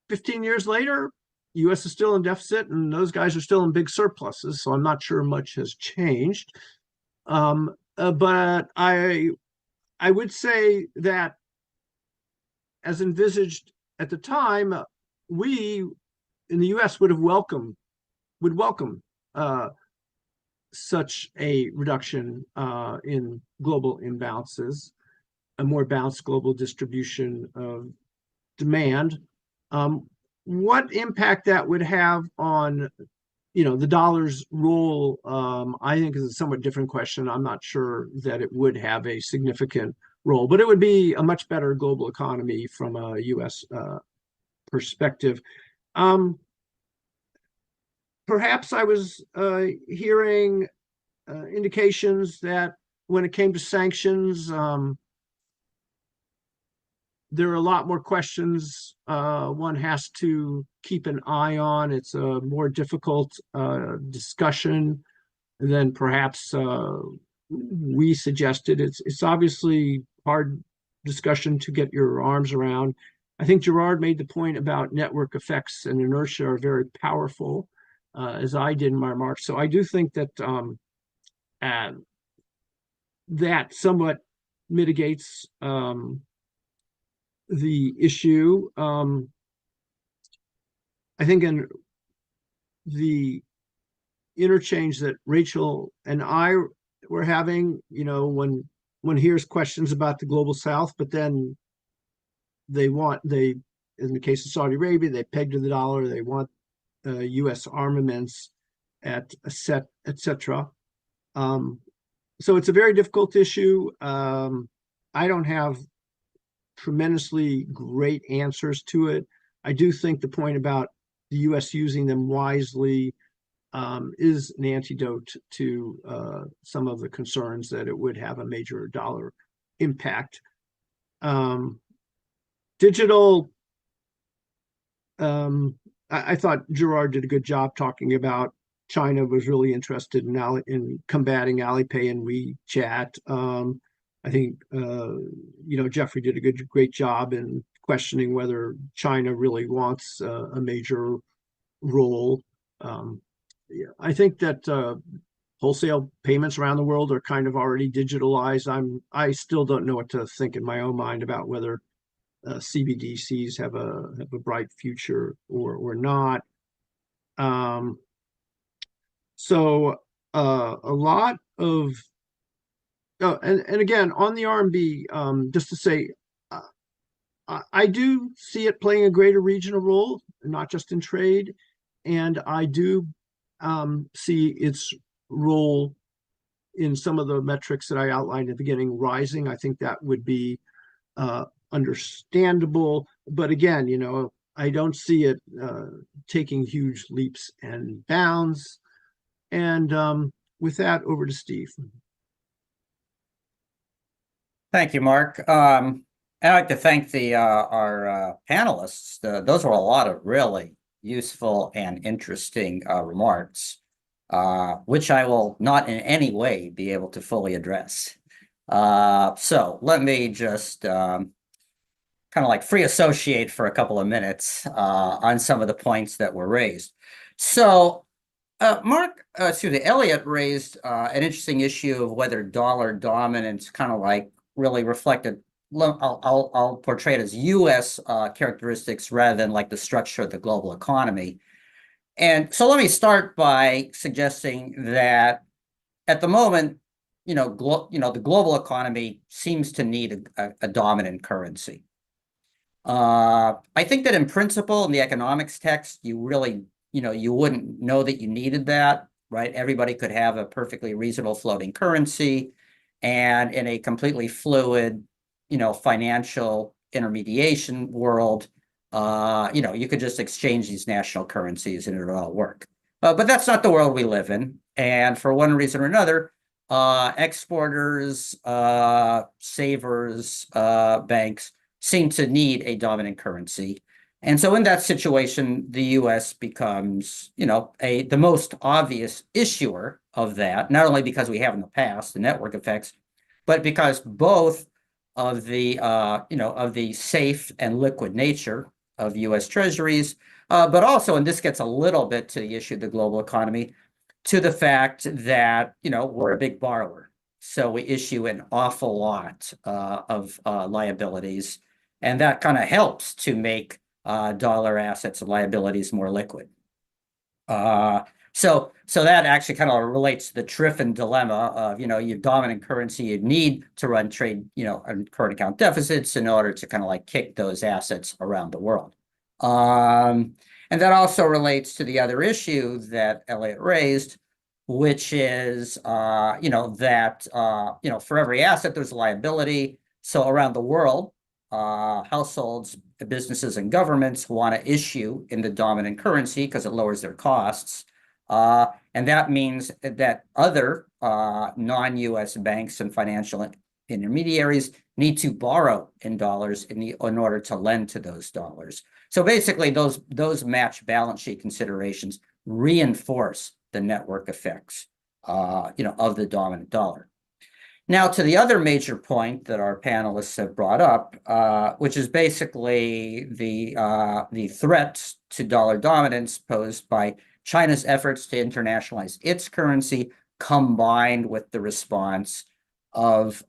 15 years later, US is still in deficit and those guys are still in big surpluses. So I'm not sure much has changed. But I would say that as envisaged at the time, we in the US would welcome such a reduction in global imbalances, a more balanced global distribution of demand. What impact that would have on the dollar's role, I think is a somewhat different question. I'm not sure that it would have a significant role, but it would be a much better global economy from a US perspective. Perhaps I was hearing indications that when it came to sanctions, there are a lot more questions one has to keep an eye on. It's a more difficult discussion than perhaps we suggested. It's obviously hard discussion to get your arms around. I think Gerard made the point about network effects and inertia are very powerful, as I did in my remarks. So I do think that that somewhat mitigates the issue. I think in the interchange that Rachel and I were having, when one hears questions about the global South, but then in the case of Saudi Arabia, they peg to the dollar. They want U.S. armaments at a set, etc. So it's a very difficult issue. I don't have tremendously great answers to it. I do think the point about the U.S. using them wisely is an antidote to some of the concerns that it would have a major dollar impact. Digital, I thought Gerard did a good job talking about China was really interested in combating Alipay and WeChat. I think Geoffrey did a great job in questioning whether China really wants a major role. I think that wholesale payments around the world are kind of already digitalized. I still don't know what to think in my own mind about whether CBDCs have a bright future or not. So a lot of and again on the RMB, just to say, I do see it playing a greater regional role, not just in trade, and I do see its role in some of the metrics that I outlined at the beginning rising. I think that would be understandable, but again, I don't see it taking huge leaps and bounds. And with that, over to Steve.
Thank you, Mark. I'd like to thank our panelists. Those were a lot of really useful and interesting remarks, which I will not in any way be able to fully address. So let me just kind of like free associate for a couple of minutes on some of the points that were raised. So Elliot raised an interesting issue of whether dollar dominance kind of like really reflected, I'll portray it as U.S. characteristics rather than like the structure of the global economy. And so let me start by suggesting that at the moment, the global economy seems to need a dominant currency. I think that in principle, in the economics text, you really, you wouldn't know that you needed that, right? Everybody could have a perfectly reasonable floating currency, and in a completely fluid, financial intermediation world, you could just exchange these national currencies and it would all work. But that's not the world we live in. And for one reason or another, exporters, savers, banks seem to need a dominant currency. And so in that situation, the U.S. becomes, the most obvious issuer of that, not only because we have in the past the network effects, but because both of the safe and liquid nature of U.S. treasuries, but also, and this gets a little bit to the issue of the global economy, to the fact that, we're a big borrower. So we issue an awful lot of liabilities, and that kind of helps to make dollar assets and liabilities more liquid. So that actually kind of relates to the Triffin dilemma of, your dominant currency, you need to run trade, and current account deficits in order to kind of like kick those assets around the world. And that also relates to the other issue that Elliot raised, which is, that, for every asset, there's a liability. So around the world, households, businesses, and governments want to issue in the dominant currency because it lowers their costs. And that means that other non-U.S. banks and financial intermediaries need to borrow in dollars in order to lend to those dollars. So basically, those match balance sheet considerations reinforce the network effects, of the dominant dollar. Now, to the other major point that our panelists have brought up, which is basically the threat to dollar dominance posed by China's efforts to internationalize its currency, combined with the response of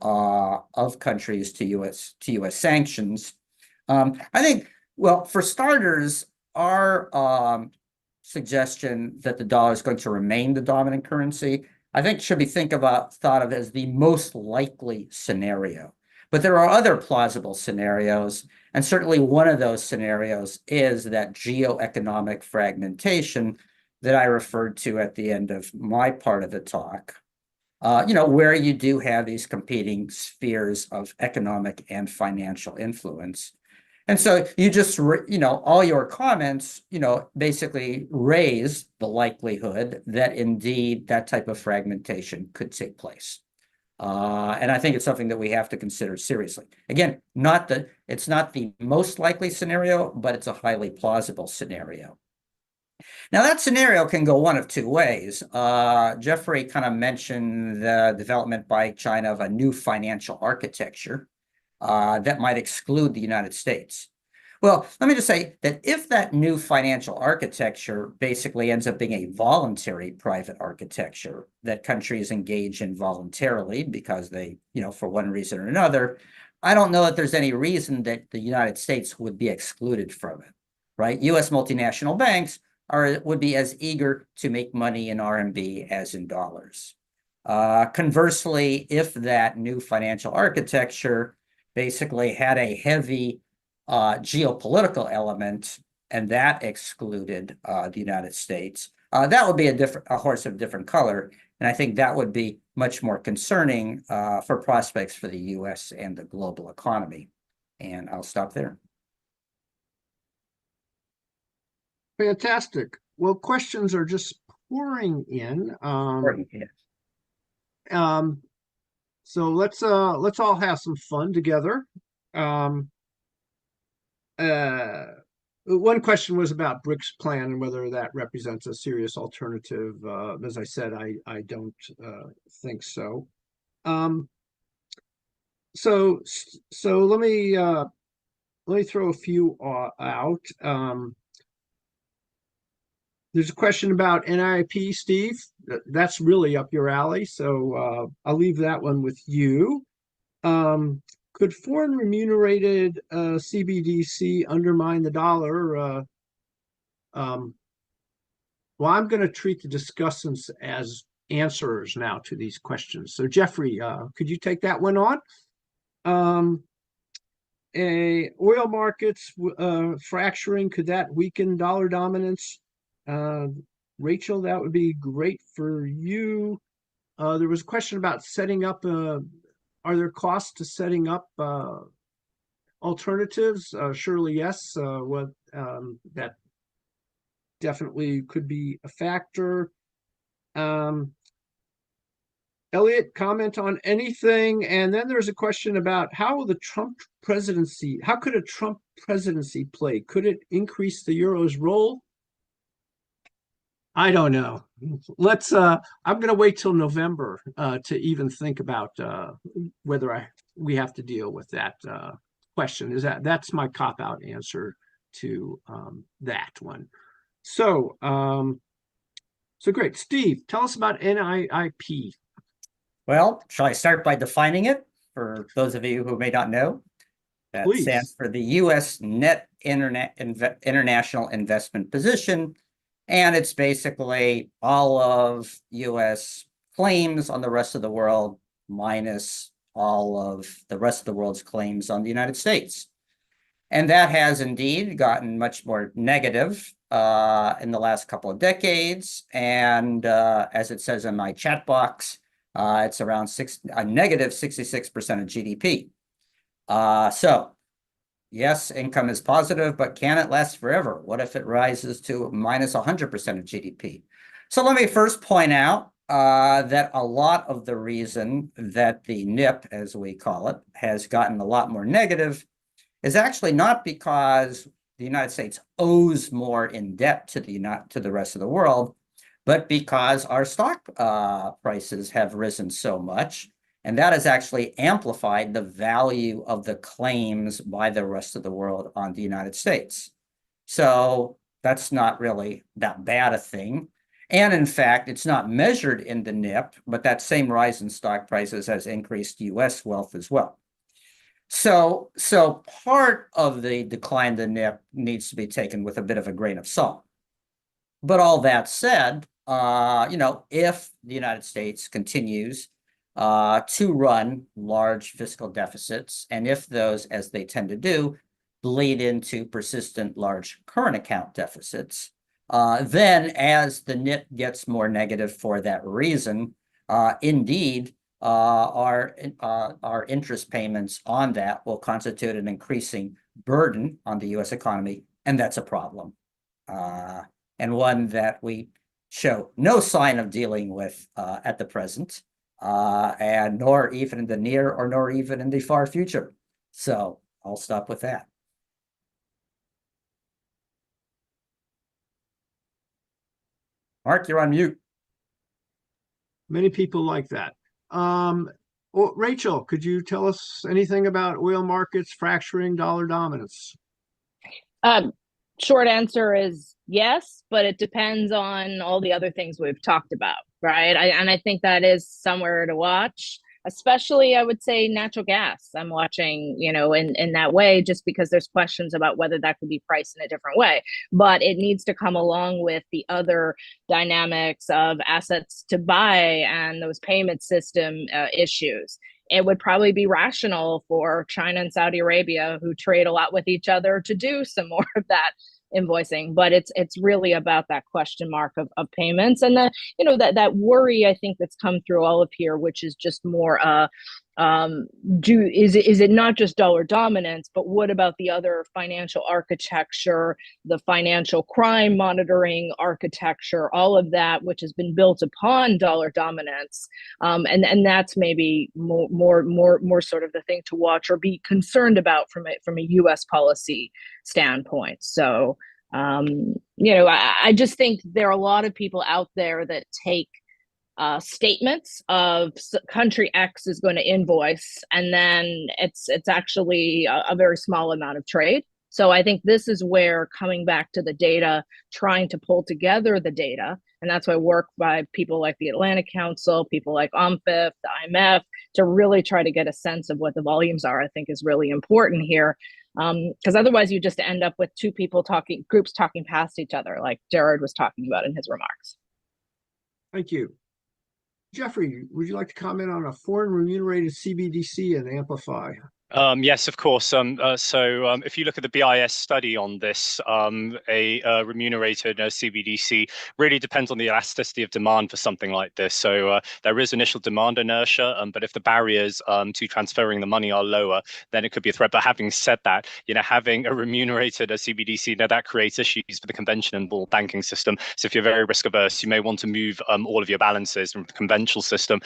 countries to U.S. sanctions. I think, well, for starters, our suggestion that the dollar is going to remain the dominant currency, I think should be thought of as the most likely scenario. But there are other plausible scenarios, and certainly one of those scenarios is that geoeconomic fragmentation that I referred to at the end of my part of the talk, where you do have these competing spheres of economic and financial influence. And so you just, all your comments, basically raise the likelihood that indeed that type of fragmentation could take place. And I think it's something that we have to consider seriously. Again, it's not the most likely scenario, but it's a highly plausible scenario. Now, that scenario can go one of two ways. Geoffrey kind of mentioned the development by China of a new financial architecture that might exclude the United States. Well, let me just say that if that new financial architecture basically ends up being a voluntary private architecture that countries engage in voluntarily because they, for one reason or another, I don't know that there's any reason that the United States would be excluded from it, right? U.S. multinational banks would be as eager to make money in RMB as in dollars. Conversely, if that new financial architecture basically had a heavy geopolitical element and that excluded the United States, that would be a horse of different color. And I think that would be much more concerning for prospects for the U.S. and the global economy. And I'll stop there.
Fantastic. Well, questions are just pouring in. So let's all have some fun together. One question was about BRICS plan and whether that represents a serious alternative. As I said, I don't think so. So let me throw a few out. There's a question about NIP, Steve. That's really up your alley, so I'll leave that one with you. Could foreign remunerated CBDC undermine the dollar? Well, I'm going to treat the discussants as answerers now to these questions. So, Geoffrey, could you take that one on? Oil markets fracturing, could that weaken dollar dominance? Rachel, that would be great for you. There was a question about setting up are there costs to setting up alternatives? Surely yes. That definitely could be a factor. Elliot, comment on anything. And then there's a question about how could a Trump presidency play? Could it increase the euro's role? I don't know. Let's I'm going to wait till November to even think about whether we have to deal with that question. That's my cop-out answer to that one. So great. Steve, tell us about NIIP.
Well, shall I start by defining it for those of you who may not know? That
Please.
Stands for the U.S. Net International Investment Position. And it's basically all of U.S. claims on the rest of the world minus all of the rest of the world's claims on the United States. And that has indeed gotten much more negative in the last couple of decades. And as it says in my chat box, it's around a negative 66% of GDP. So yes, income is positive, but can it last forever? What if it rises to minus 100% of GDP? So let me first point out that a lot of the reason that the NIP, as we call it, has gotten a lot more negative is actually not because the United States owes more in debt to the rest of the world, but because our stock prices have risen so much. And that has actually amplified the value of the claims by the rest of the world on the United States. So that's not really that bad a thing. And in fact, it's not measured in the NIP, but that same rise in stock prices has increased U.S. wealth as well. So part of the decline in the NIP needs to be taken with a bit of a grain of salt. But all that said, if the United States continues to run large fiscal deficits. And if those, as they tend to do, bleed into persistent large current account deficits, then as the NIT gets more negative for that reason, indeed, our interest payments on that will constitute an increasing burden on the U.S. economy, and that's a problem, and one that we show no sign of dealing with at the present, and nor even in the near or nor even in the far future. So I'll stop with that. Mark, you're on mute.
Many people like that. Well, Rachel, could you tell us anything about oil markets fracturing dollar dominance?
Short answer is yes, but it depends on all the other things we've talked about, right? And I think that is somewhere to watch, especially I would say natural gas. I'm watching, in that way, just because there's questions about whether that could be priced in a different way. But it needs to come along with the other dynamics of assets to buy and those payment system issues. It would probably be rational for China and Saudi Arabia, who trade a lot with each other, to do some more of that invoicing. But it's really about that question mark of payments, and that worry I think that's come through all of here, which is just more is it not just dollar dominance, but what about the other financial architecture, the financial crime monitoring architecture, all of that which has been built upon dollar dominance, and that's maybe more sort of the thing to watch or be concerned about from a U.S. policy standpoint. So I just think there are a lot of people out there that take statements of country X is going to invoice, and then it's actually a very small amount of trade. So I think this is where coming back to the data, trying to pull together the data, and that's why work by people like the Atlantic Council, people like OMFIF, the IMF, to really try to get a sense of what the volumes are, I think is really important here. Because otherwise you just end up with groups talking past each other, like Gerard was talking about in his remarks.
Thank you. Geoffrey, would you like to comment on a foreign remunerated CBDC and Amplify?
Yes, of course. So if you look at the BIS study on this, a remunerated CBDC really depends on the elasticity of demand for something like this. So there is initial demand inertia, but if the barriers to transferring the money are lower, then it could be a threat. But having said that, having a remunerated CBDC, now that creates issues for the conventional banking system. So if you're very risk averse, you may want to move all of your balances from the conventional system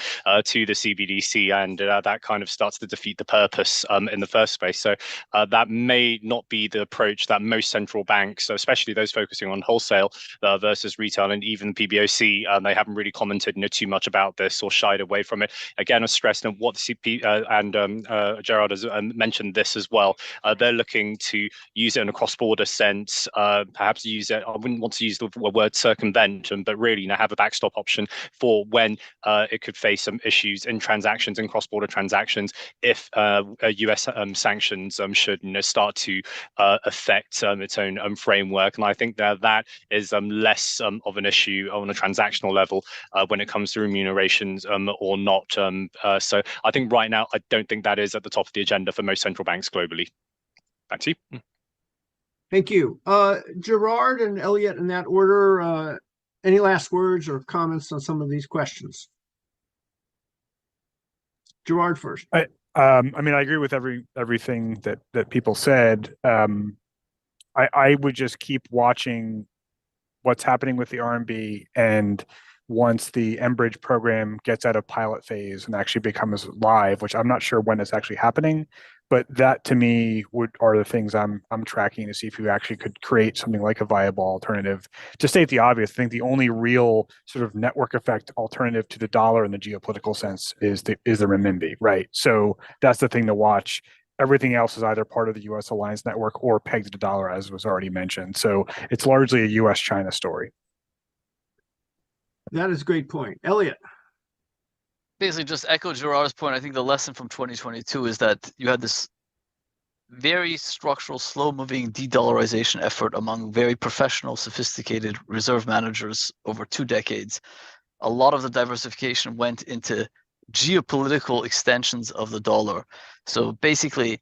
to the CBDC, and that kind of starts to defeat the purpose in the first place. So that may not be the approach that most central banks, especially those focusing on wholesale versus retail, and even PBOC, they haven't really commented too much about this or shied away from it. Again, I stress what the CP and Gerard has mentioned this as well. They're looking to use it in a cross-border sense, perhaps use it, I wouldn't want to use the word circumvent, but really have a backstop option for when it could face some issues in transactions, in cross-border transactions, if US sanctions should start to affect its own framework. And I think that is less of an issue on a transactional level when it comes to remunerations or not. So I think right now, I don't think that is at the top of the agenda for most central banks globally. Back to you.
Thank you. Gerard and Elliot, in that order, any last words or comments on some of these questions? Gerard first.
I mean, I agree with everything that people said. I would just keep watching what's happening with the RMB, and once the Enbridge program gets out of pilot phase and actually becomes live, which I'm not sure when it's actually happening, but that to me are the things I'm tracking to see if you actually could create something like a viable alternative. To state the obvious, I think the only real sort of network effect alternative to the dollar in the geopolitical sense is the renminbi, right? So that's the thing to watch. Everything else is either part of the U.S. alliance network or pegged to the dollar, as was already mentioned. So it's largely a U.S.-China story.
That is a great point. Elliot.
Basically, just echo Gerard's point. I think the lesson from 2022 is that you had this very structural, slow-moving de-dollarization effort among very professional, sophisticated reserve managers over 2 decades. A lot of the diversification went into geopolitical extensions of the dollar. So basically,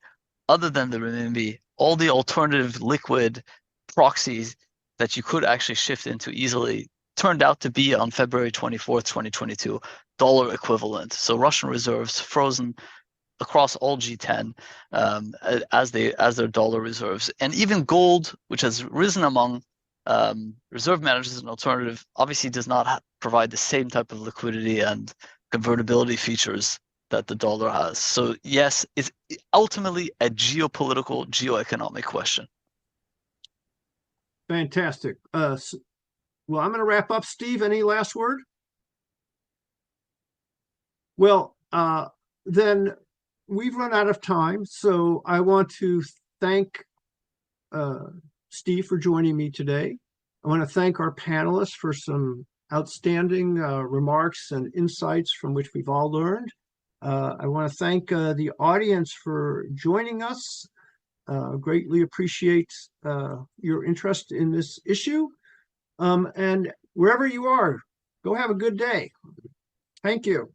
other than the renminbi, all the alternative liquid proxies that you could actually shift into easily turned out to be on February 24th, 2022, dollar equivalent. So Russian reserves frozen across all G10 as their dollar reserves. And even gold, which has risen among reserve managers as an alternative, obviously does not provide the same type of liquidity and convertibility features that the dollar has. So yes, it's ultimately a geopolitical, geoeconomic question.
Fantastic. Well, I'm going to wrap up. Steve, any last word? Well, then we've run out of time. So I want to thank Steve for joining me today. I want to thank our panelists for some outstanding remarks and insights from which we've all learned. I want to thank the audience for joining us. Greatly appreciate your interest in this issue. And wherever you are, go have a good day. Thank you.